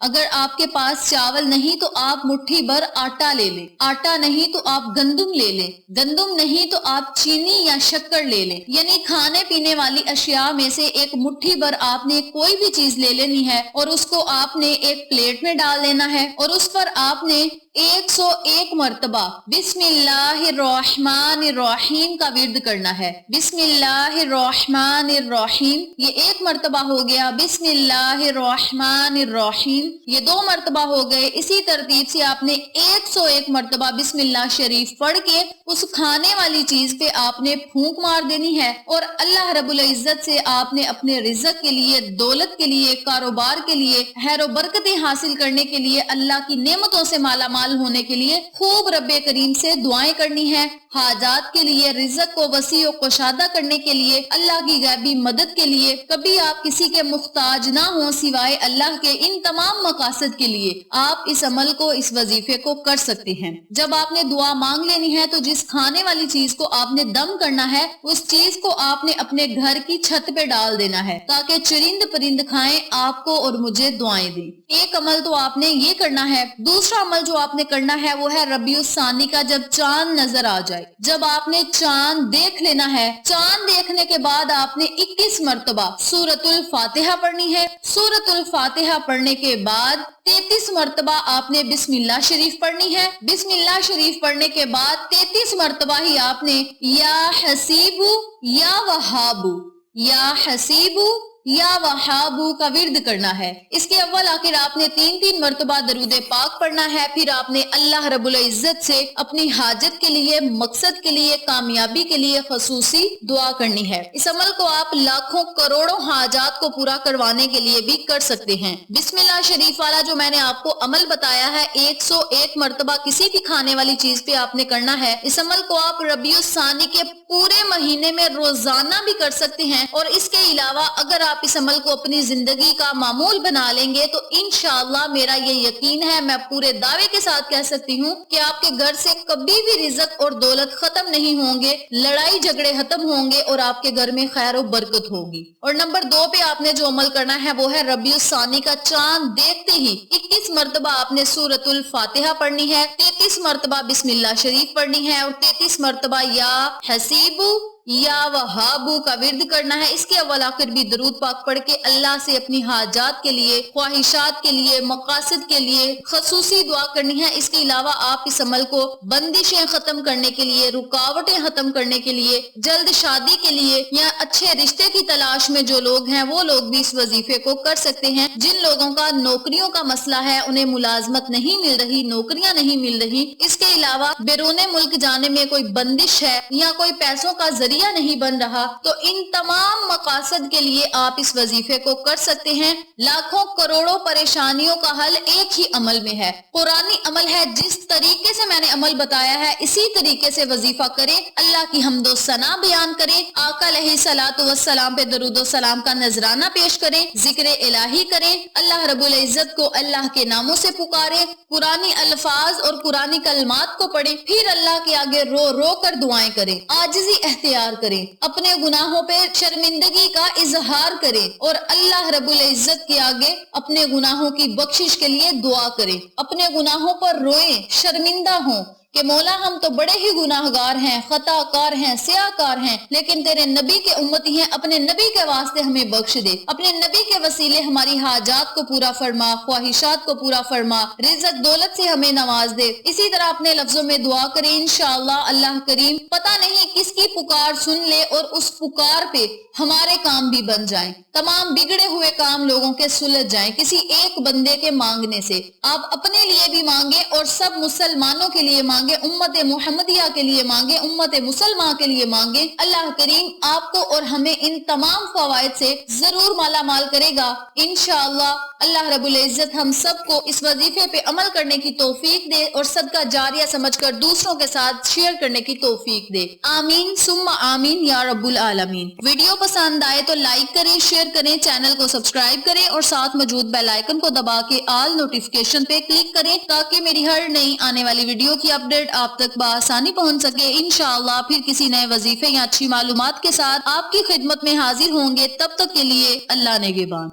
اگر آپ کے پاس چاول نہیں تو آپ مٹھی بھر آٹا لے لیں، آٹا نہیں تو آپ گندم لے لیں، گندم نہیں تو آپ چینی یا شکر لے لیں۔ یعنی کھانے پینے والی اشیاء میں سے ایک مٹھی بھر آپ نے کوئی بھی چیز لے لینی ہے اور اس کو آپ نے ایک پلیٹ میں ڈال دینا ہے اور اس پر آپ نے 101 مرتبہ بسم اللہ الرحمن الرحیم کا ورد کرنا ہے۔ بسم اللہ الرحمن الرحیم، یہ 1 مرتبہ ہو گیا۔ بسم اللہ الرحمن الرحیم، یہ 2 مرتبہ ہو گئے۔ اسی ترتیب سے آپ نے 101 مرتبہ بسم اللہ شریف پڑھ کے اس کھانے والی چیز پہ آپ نے پھونک مار دینی ہے اور اللہ رب العزت سے آپ نے اپنے رزق کے لیے، دولت کے لیے، کاروبار کے لیے، خیر و برکتیں حاصل کرنے کے لیے، اللہ کی نعمتوں سے مالا مال ہونے کے لیے خوب رب کریم سے دعائیں کرنی ہے۔ حاجات کے لیے، رزق کو وسیع و کشادہ کرنے کے لیے، اللہ کی غیبی مدد کے لیے، کبھی آپ کسی کے محتاج نہ ہوں سوائے اللہ کے، ان تمام مقاصد کے لیے آپ اس عمل کو، اس وظیفے کو کر سکتے ہیں۔ جب آپ نے دعا مانگ لینی ہے تو جس کھانے والی چیز کو آپ نے دم کرنا ہے اس چیز کو آپ نے اپنے گھر کی چھت پہ ڈال دینا ہے تاکہ چرند پرند کھائیں، آپ کو اور مجھے دعائیں دیں۔ ایک عمل تو آپ نے یہ کرنا ہے۔ دوسرا عمل جو آپ نے کرنا ہے وہ ہے ربیع الثانی کا جب چاند نظر آ جائے، جب آپ نے چاند دیکھ لینا ہے، چاند دیکھنے کے بعد آپ نے 21 مرتبہ سورۃ الفاتحہ پڑھنی ہے۔ سورۃ الفاتحہ پڑھنے کے بعد 33 مرتبہ آپ نے بسم اللہ شریف پڑھنی ہے۔ بسم اللہ شریف پڑھنے کے بعد 33 مرتبہ ہی آپ نے یا حسیب یا وہاب، یا حسیب یا وہاب کا ورد کرنا ہے۔ اس کے اول آخر آپ نے 3 مرتبہ درود پاک پڑھنا ہے۔ پھر آپ نے اللہ رب العزت سے اپنی حاجت کے لیے، مقصد کے لیے، کامیابی کے لیے خصوصی دعا کرنی ہے۔ اس عمل کو آپ لاکھوں کروڑوں حاجات کو پورا کروانے کے لیے بھی کر سکتے ہیں۔ بسم اللہ شریف والا جو میں نے آپ کو عمل بتایا ہے 101 مرتبہ کسی بھی کھانے والی چیز پہ آپ نے کرنا ہے، اس عمل کو آپ ربیع الثانی کے پورے مہینے میں روزانہ بھی کر سکتے ہیں۔ اور اس کے علاوہ اگر آپ اس عمل کو اپنی زندگی کا معمول بنا لیں گے تو انشاءاللہ میرا یہ یقین ہے، میں پورے دعوے کے ساتھ کہہ سکتی ہوں کہ آپ کے گھر سے کبھی بھی رزق اور دولت ختم نہیں ہوں گے، لڑائی جھگڑے ختم ہوں گے اور آپ کے گھر میں خیر و برکت ہوگی۔ اور نمبر 2 پہ آپ نے جو عمل کرنا ہے وہ ہے ربیع الثانی کا چاند دیکھتے ہی 21 مرتبہ آپ نے سورۃ الفاتحہ پڑھنی ہے، 33 مرتبہ بسم اللہ شریف پڑھنی ہے اور 33 مرتبہ یا حسیب یا وہاب کا ورد کرنا ہے۔ اس کے اول آخر بھی درود پاک پڑھ کے اللہ سے اپنی حاجات کے لیے، خواہشات کے لیے، مقاصد کے لیے خصوصی دعا کرنی ہے۔ اس کے علاوہ آپ اس عمل کو بندشیں ختم کرنے کے لیے، رکاوٹیں ختم کرنے کے لیے، جلد شادی کے لیے یا اچھے رشتے کی تلاش میں جو لوگ ہیں وہ لوگ بھی اس وظیفے کو کر سکتے ہیں۔ جن لوگوں کا نوکریوں کا مسئلہ ہے، انہیں ملازمت نہیں مل رہی، نوکریاں نہیں مل رہی، اس کے علاوہ بیرون ملک جانے میں کوئی بندش ہے یا کوئی پیسوں کا ذریعہ نہیں بن رہا، تو ان تمام مقاصد کے لیے آپ اس وظیفے کو کر سکتے ہیں۔ لاکھوں کروڑوں پریشانیوں کا حل ایک ہی عمل میں ہے، قرآنی عمل ہے۔ جس طریقے سے میں نے عمل بتایا ہے اسی طریقے سے وظیفہ کریں، اللہ کی حمد و ثنا بیان کریں، آقا علیہ الصلوۃ والسلام پہ درود و سلام کا نذرانہ پیش کریں، ذکر الہی کریں، اللہ رب العزت کو اللہ کے ناموں سے پکاریں، قرآنی الفاظ اور قرآنی کلمات کو پڑھیں، پھر اللہ کے آگے رو رو کر دعائیں کریں، عاجزی اختیار کریں، اپنے گناہوں پہ شرمندگی کا اظہار کریں اور اللہ رب العزت کے آگے اپنے گناہوں کی بخشش کے لیے دعا کریں، اپنے گناہوں پر روئیں، شرمندہ ہوں کہ مولا ہم تو بڑے ہی گناہگار ہیں، خطا کار ہیں، سیاہ کار ہیں، لیکن تیرے نبی کے امتی ہیں، اپنے نبی کے واسطے ہمیں بخش دے، اپنے نبی کے وسیلے ہماری حاجات کو پورا فرما، خواہشات کو پورا فرما، رزق دولت سے ہمیں نواز دے۔ اسی طرح اپنے لفظوں میں دعا کریں، انشاءاللہ اللہ کریم پتہ نہیں کس کی پکار سن لے اور اس پکار پہ ہمارے کام بھی بن جائیں، تمام بگڑے ہوئے کام لوگوں کے سلجھ جائیں کسی ایک بندے کے مانگنے سے۔ آپ اپنے لیے بھی مانگیں اور سب مسلمانوں کے لیے مانگیں، امت محمدیہ کے لیے مانگیں، امت مسلمہ کے لیے مانگیں۔ اللہ کریم آپ کو اور ہمیں ان تمام فوائد سے ضرور مالا مال کرے گا انشاءاللہ۔ اللہ رب العزت ہم سب کو اس وظیفے پہ عمل کرنے کی توفیق دے اور صدقہ جاریہ سمجھ کر دوسروں کے ساتھ شیئر کرنے کی توفیق دے، آمین ثم آمین یا رب العالمین۔ ویڈیو پسند آئے تو لائک کریں، شیئر کریں، چینل کو سبسکرائب کریں اور ساتھ موجود بیل آئیکن کو دبا کے آل نوٹیفیکیشن پہ کلک کریں تاکہ میری ہر نئی آنے والی ویڈیو کی اپڈیٹ آپ تک بآسانی پہنچ سکے۔ انشاءاللہ پھر کسی نئے وظیفے یا اچھی معلومات کے ساتھ آپ کی خدمت میں حاضر ہوں گے، تب تک کے لیے اللہ نگہبان۔